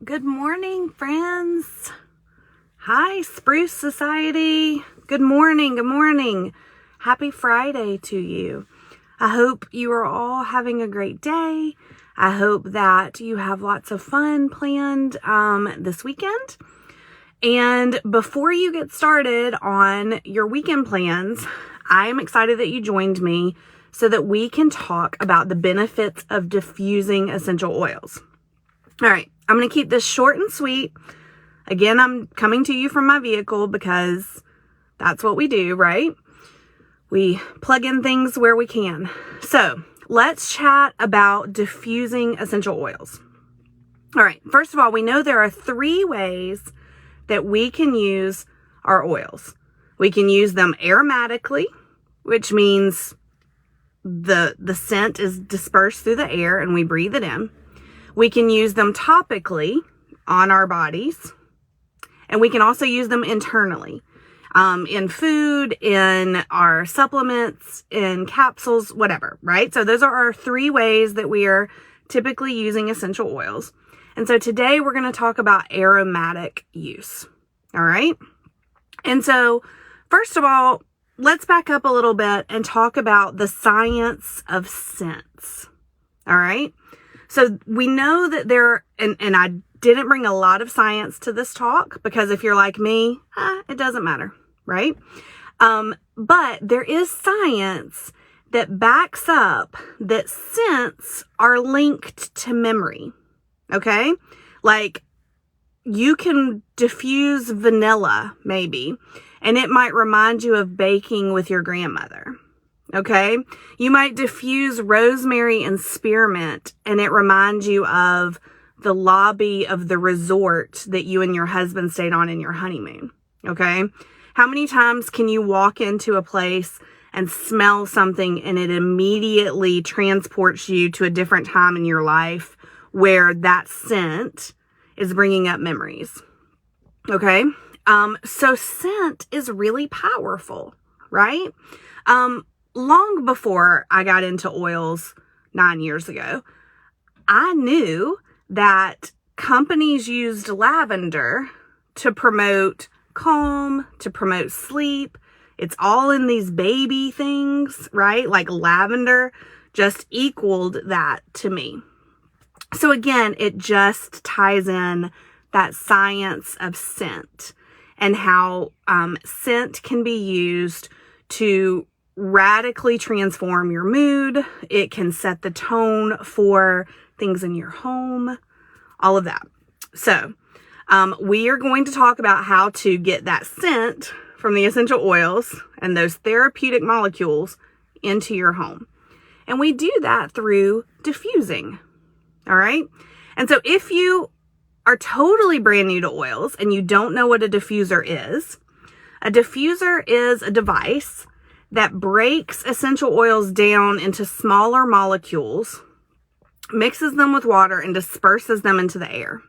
Good morning, friends. Hi, Spruce Society. Good morning. Good morning. Happy Friday to you. I hope you are all having a great day. I hope that you have lots of fun planned this weekend. And before you get started on your weekend plans, I'm excited that you joined me so that we can talk about the benefits of diffusing essential oils. All right, I'm going to keep this short and sweet. Again, I'm coming to you from my vehicle because that's what we do, right? We plug in things where we can. So let's chat about diffusing essential oils. All right, first of all, we know there are 3 ways that we can use our oils. We can use them aromatically, which means the scent is dispersed through the air and we breathe it in. We can use them topically on our bodies, and we can also use them internally, in food, in our supplements, in capsules, whatever, right? So those are our 3 ways that we are typically using essential oils. And so today we're going to talk about aromatic use, all right? And so first of all, let's back up a little bit and talk about the science of scents, all right? So we know that there, and I didn't bring a lot of science to this talk because if you're like me, it doesn't matter, right? But there is science that backs up that scents are linked to memory, okay? Like you can diffuse vanilla maybe, and it might remind you of baking with your grandmother. Okay, you might diffuse rosemary and spearmint and it reminds you of the lobby of the resort that you and your husband stayed on in your honeymoon. Okay, how many times can you walk into a place and smell something and it immediately transports you to a different time in your life where that scent is bringing up memories? Okay, so scent is really powerful, right? Long before I got into oils 9 years ago, I knew that companies used lavender to promote calm, to promote sleep. It's all in these baby things, right? Like lavender just equaled that to me. So again, it just ties in that science of scent and how scent can be used to radically transform your mood. It can set the tone for things in your home, all of that. So we are going to talk about how to get that scent from the essential oils and those therapeutic molecules into your home. And we do that through diffusing. All right. And so if you are totally brand new to oils and you don't know what a diffuser is a device that breaks essential oils down into smaller molecules, mixes them with water, and disperses them into the air.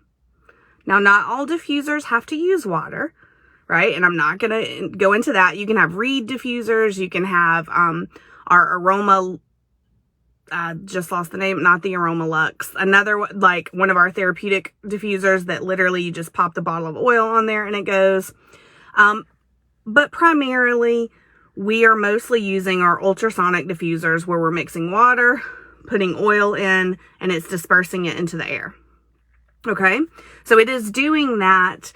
Now, not all diffusers have to use water, right? And I'm not going to go into that. You can have reed diffusers. You can have our aroma, just lost the name, not the Aroma Lux. Another, like one of our therapeutic diffusers that literally you just pop the bottle of oil on there and it goes. But primarily, we are mostly using our ultrasonic diffusers where we're mixing water, putting oil in, and it's dispersing it into the air. Okay, so it is doing that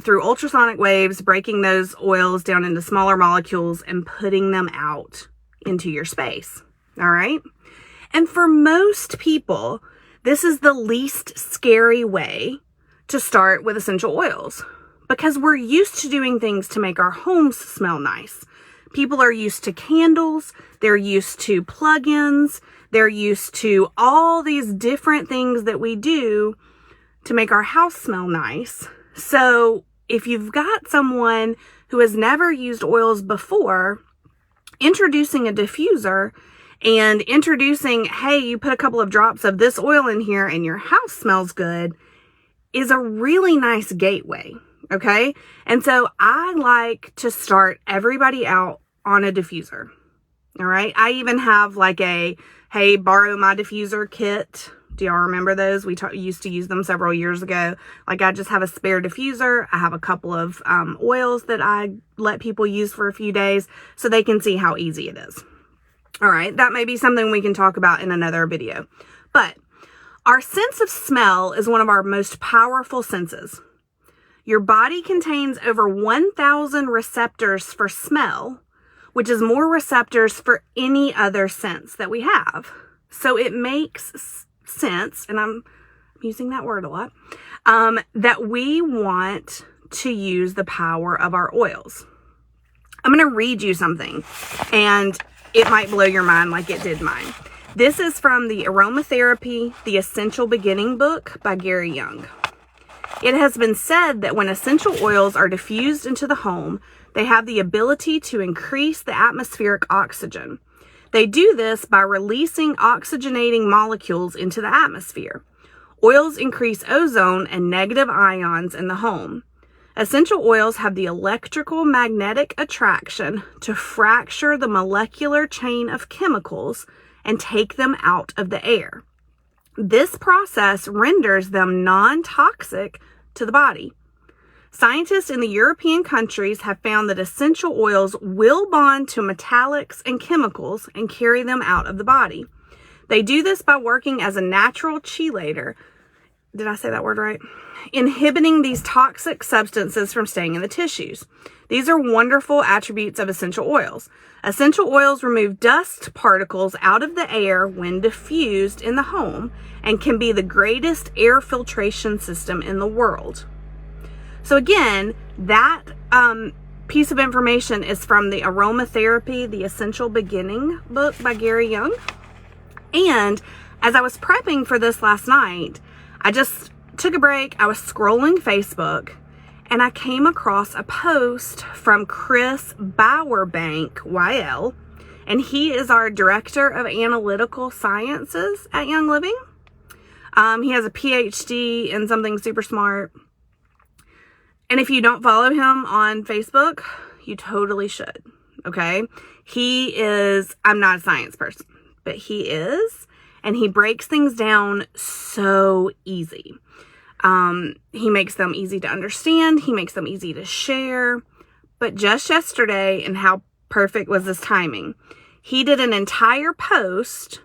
through ultrasonic waves, breaking those oils down into smaller molecules and putting them out into your space. All right, and for most people, this is the least scary way to start with essential oils because we're used to doing things to make our homes smell nice. People are used to candles, they're used to plug-ins, they're used to all these different things that we do to make our house smell nice. So if you've got someone who has never used oils before, introducing a diffuser and introducing, hey, you put a couple of drops of this oil in here and your house smells good is a really nice gateway. Okay. And so I like to start everybody out on a diffuser. All right. I even have like a, hey, borrow my diffuser kit Do y'all remember those? We used to use them several years ago. Like, I just have a spare diffuser. I have a couple of oils that I let people use for a few days so they can see how easy it is. All right, that may be something we can talk about in another video. But our sense of smell is one of our most powerful senses. Your body contains over 1,000 receptors for smell, which is more receptors for any other sense that we have. So it makes sense, and I'm using that word a lot, that we want to use the power of our oils. I'm going to read you something, and it might blow your mind like it did mine. This is from the Aromatherapy, The Essential Beginning book by Gary Young. It has been said that when essential oils are diffused into the home, they have the ability to increase the atmospheric oxygen. They do this by releasing oxygenating molecules into the atmosphere. Oils increase ozone and negative ions in the home. Essential oils have the electrical magnetic attraction to fracture the molecular chain of chemicals and take them out of the air. This process renders them non-toxic to the body. Scientists in the European countries have found that essential oils will bond to metallics and chemicals and carry them out of the body. They do this by working as a natural chelator. Did I say that word right? Inhibiting these toxic substances from staying in the tissues. These are wonderful attributes of essential oils. Essential oils remove dust particles out of the air when diffused in the home and can be the greatest air filtration system in the world. So again, that piece of information is from the Aromatherapy, The Essential Beginning book by Gary Young. And as I was prepping for this last night, I just took a break. I was scrolling Facebook and I came across a post from Chris Bowerbank, YL, and he is our Director of Analytical Sciences at Young Living. He has a PhD in something super smart. And if you don't follow him on Facebook, you totally should, okay? He is, I'm not a science person, but he is, and he breaks things down so easy. He makes them easy to understand. He makes them easy to share. But just yesterday, and how perfect was this timing, he did an entire post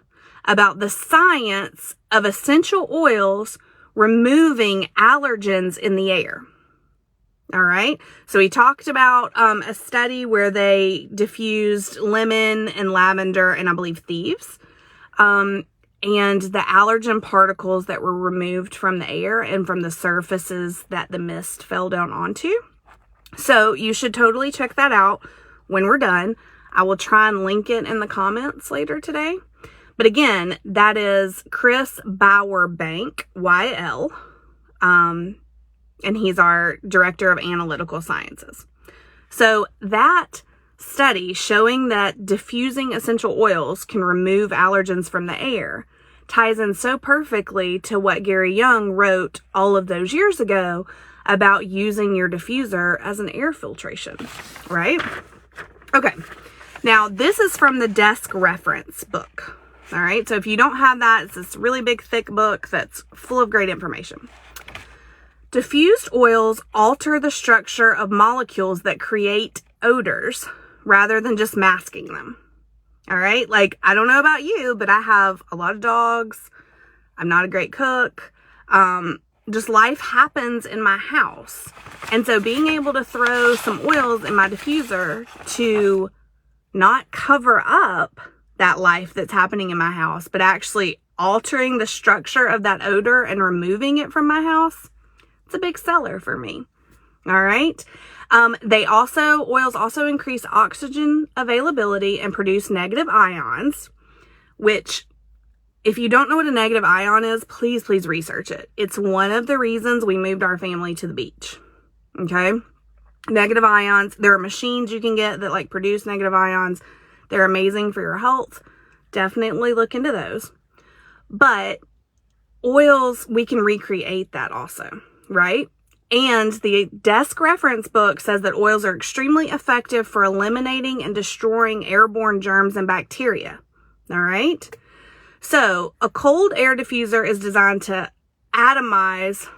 about the science of essential oils removing allergens in the air. All right. So he talked about a study where they diffused lemon and lavender and I believe thieves. And the allergen particles that were removed from the air and from the surfaces that the mist fell down onto. So you should totally check that out when we're done. I will try and link it in the comments later today. But again, that is Chris Bowerbank, YL. And he's our Director of Analytical Sciences. So that study showing that diffusing essential oils can remove allergens from the air ties in so perfectly to what Gary Young wrote all of those years ago about using your diffuser as an air filtration, right? Okay, now this is from the Desk Reference book, all right? So if you don't have that, it's this really big, thick book that's full of great information. Diffused oils alter the structure of molecules that create odors rather than just masking them. All right. Like, I don't know about you, but I have a lot of dogs. I'm not a great cook. Just life happens in my house. And so being able to throw some oils in my diffuser to not cover up that life that's happening in my house, but actually altering the structure of that odor and removing it from my house, it's a big seller for me. All right. Oils also increase oxygen availability and produce negative ions, which if you don't know what a negative ion is, please research it. It's one of the reasons we moved our family to the beach. Okay. Negative ions. There are machines you can get that produce negative ions. They're amazing for your health. Definitely look into those. But oils, we can recreate that also. Right? And the Desk Reference book says that oils are extremely effective for eliminating and destroying airborne germs and bacteria. All right? So a cold air diffuser is designed to atomize,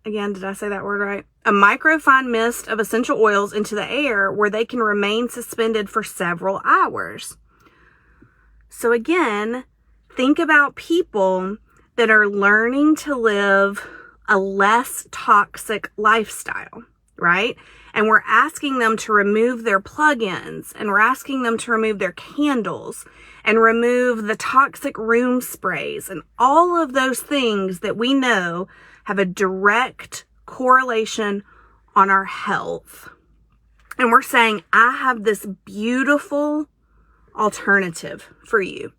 again, did I say that word right? A microfine mist of essential oils into the air where they can remain suspended for several hours. So again, think about people that are learning to live a less toxic lifestyle, right? And we're asking them to remove their plug-ins, and we're asking them to remove their candles and remove the toxic room sprays and all of those things that we know have a direct correlation on our health. And we're saying, I have this beautiful alternative for you.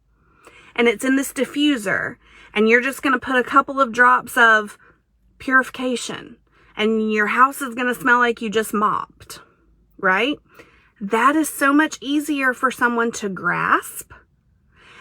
And it's in this diffuser. And you're just going to put a couple of drops of purification. And your house is going to smell like you just mopped. Right? That is so much easier for someone to grasp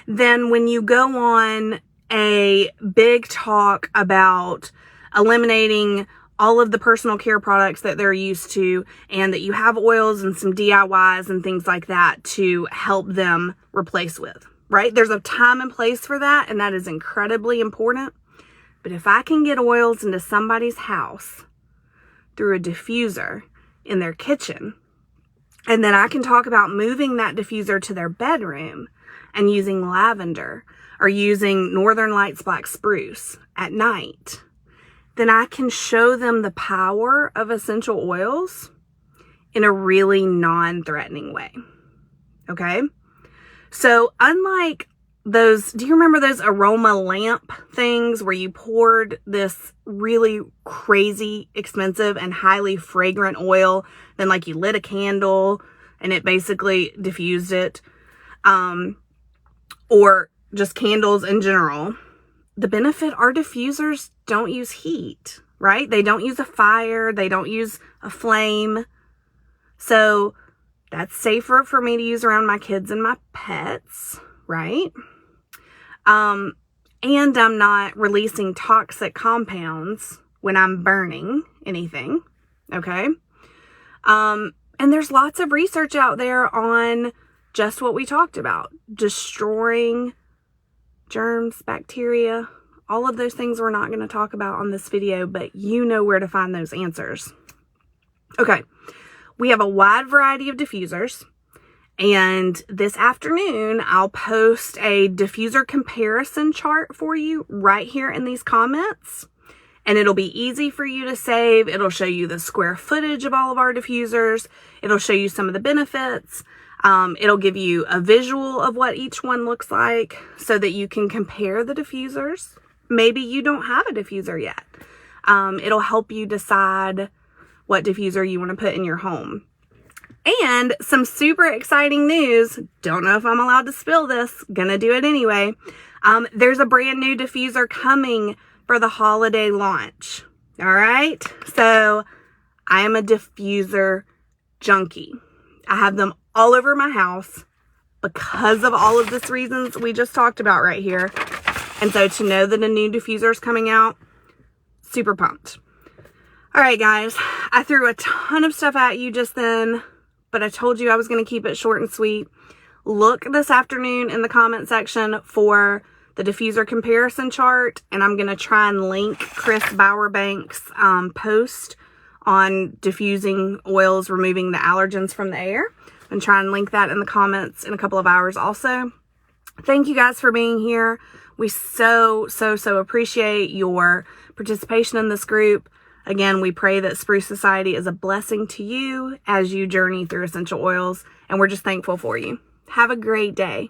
than when you go on a big talk about eliminating all of the personal care products that they're used to, and that you have oils and some DIYs and things like that to help them replace with, right? There's a time and place for that, and that is incredibly important. But if I can get oils into somebody's house through a diffuser in their kitchen, and then I can talk about moving that diffuser to their bedroom and using lavender or using Northern Lights black spruce at night, then I can show them the power of essential oils in a really non-threatening way. Okay? So unlike those, do you remember those aroma lamp things where you poured this really crazy, expensive, and highly fragrant oil, then like you lit a candle and it basically diffused it, or just candles in general? The benefit, our diffusers don't use heat, right? They don't use a fire. They don't use a flame. So that's safer for me to use around my kids and my pets, right? And I'm not releasing toxic compounds when I'm burning anything, okay? And there's lots of research out there on just what we talked about, destroying germs, bacteria, all of those things we're not going to talk about on this video, but you know where to find those answers. Okay, we have a wide variety of diffusers, and this afternoon I'll post a diffuser comparison chart for you right here in these comments, and it'll be easy for you to save. It'll show you the square footage of all of our diffusers. It'll show you some of the benefits. It'll give you a visual of what each one looks like so that you can compare the diffusers. Maybe you don't have a diffuser yet. It'll help you decide what diffuser you want to put in your home. And some super exciting news. Don't know if I'm allowed to spill this. Gonna do it anyway. There's a brand new diffuser coming for the holiday launch. All right. So I am a diffuser junkie. I have them all over my house because of all of these reasons we just talked about right here. And so to know that a new diffuser is coming out, super pumped. All right, guys, I threw a ton of stuff at you just then, but I told you I was going to keep it short and sweet. Look this afternoon in the comment section for the diffuser comparison chart, and I'm going to try and link Chris Bowerbank's post on diffusing oils, removing the allergens from the air, and try and link that in the comments in a couple of hours also. Thank you guys for being here. We so appreciate your participation in this group. Again, we pray that Spruce Society is a blessing to you as you journey through essential oils, and we're just thankful for you. Have a great day.